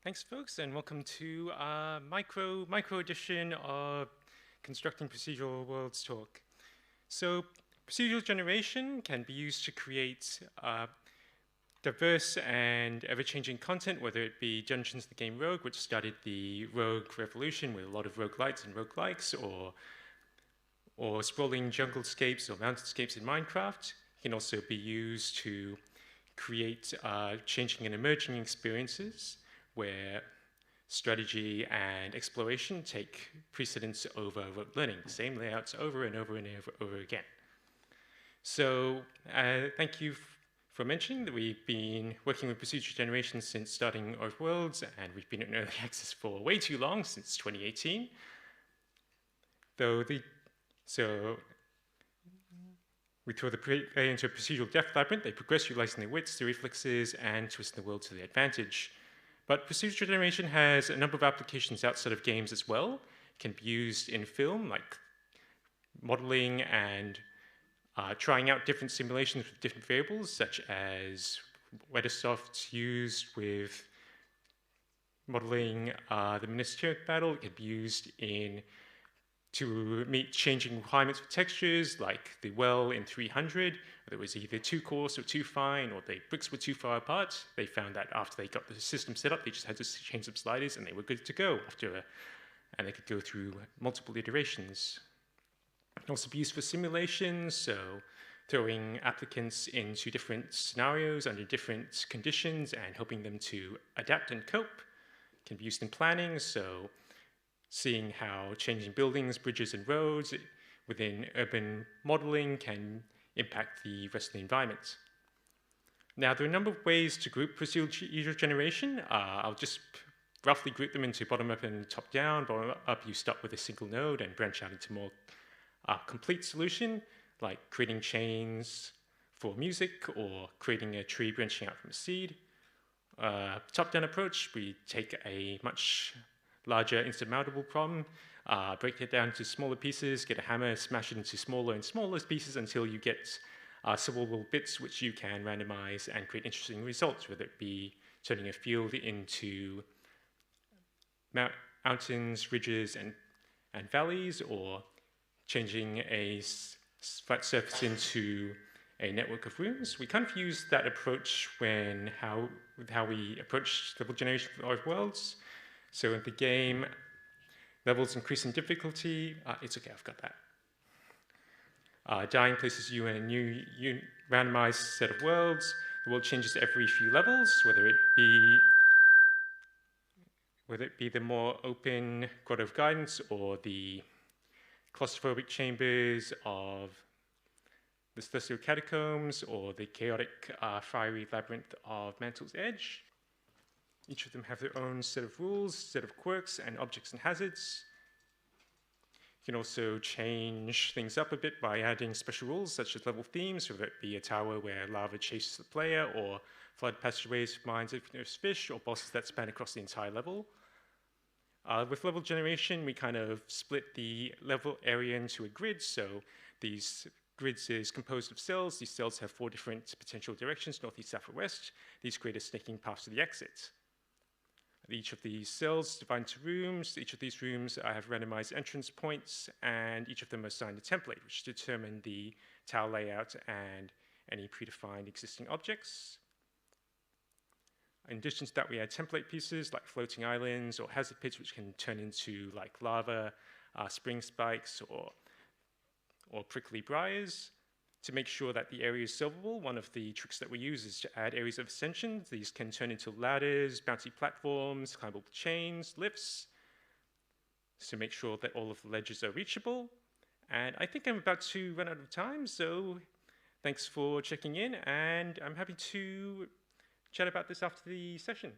Thanks, folks, and welcome to micro edition of Constructing Procedural Worlds talk. So, procedural generation can be used to create diverse and ever-changing content, whether it be Dungeons in the game Rogue, which started the Rogue revolution with a lot of rogue-lites and rogue-likes, or sprawling junglescapes or mountainscapes in Minecraft. It can also be used to create changing and emerging experiences where strategy and exploration take precedence over rote learning, the same layouts over and over and over again. So thank you for mentioning that we've been working with procedural generation since starting Earth Worlds, and we've been in early access for way too long, since 2018. So we throw the player into a procedural death labyrinth. They progress utilizing their wits, their reflexes, and twisting the world to their advantage. But procedural generation has a number of applications outside of games as well. It can be used in film, like modeling and trying out different simulations with different variables, such as Weathersoft's used with modeling the Minas Tirith battle. It can be used to meet changing requirements for textures, like the well in 300, where it was either too coarse or too fine, or the bricks were too far apart. They found that after they got the system set up, they just had to change some sliders, and they were good to go and they could go through multiple iterations. It can also be used for simulations, so throwing applicants into different scenarios under different conditions and helping them to adapt and cope. It can be used in planning, so seeing how changing buildings, bridges, and roads within urban modeling can impact the rest of the environment. Now, there are a number of ways to group procedural generation. I'll just roughly group them into bottom-up and top-down. Bottom-up, you start with a single node and branch out into more complete solution, like creating chains for music or creating a tree branching out from a seed. Top-down approach, we take a much larger insurmountable problem, break it down into smaller pieces, get a hammer, smash it into smaller and smaller pieces until you get solvable bits which you can randomize and create interesting results, whether it be turning a field into mountains, ridges, and valleys, or changing a flat surface into a network of rooms. We kind of use that approach with how we approach level generation of worlds. So in the game, levels increase in difficulty. It's okay, I've got that. Dying places you in a new randomized set of worlds. The world changes every few levels, whether it be the more open Grotto of Guidance or the claustrophobic chambers of the Celestial Catacombs or the chaotic fiery labyrinth of Mantle's Edge. Each of them have their own set of rules, set of quirks, and objects and hazards. You can also change things up a bit by adding special rules, such as level themes, whether it be a tower where lava chases the player, or flood passageways for mines of fish, or bosses that span across the entire level. With level generation, we kind of split the level area into a grid, so these grids is composed of cells. These cells have 4 different potential directions, north, east, south, or west. These create a snaking path to the exit. Each of these cells divide into rooms. Each of these rooms have randomized entrance points, and each of them are assigned a template, which determine the tile layout and any predefined existing objects. In addition to that, we add template pieces like floating islands or hazard pits, which can turn into like lava, spring spikes, or prickly briars. To make sure that the area is solvable, one of the tricks that we use is to add areas of ascension. These can turn into ladders, bouncy platforms, climbable chains, lifts, to make sure that all of the ledges are reachable. And I think I'm about to run out of time, so thanks for checking in, and I'm happy to chat about this after the session.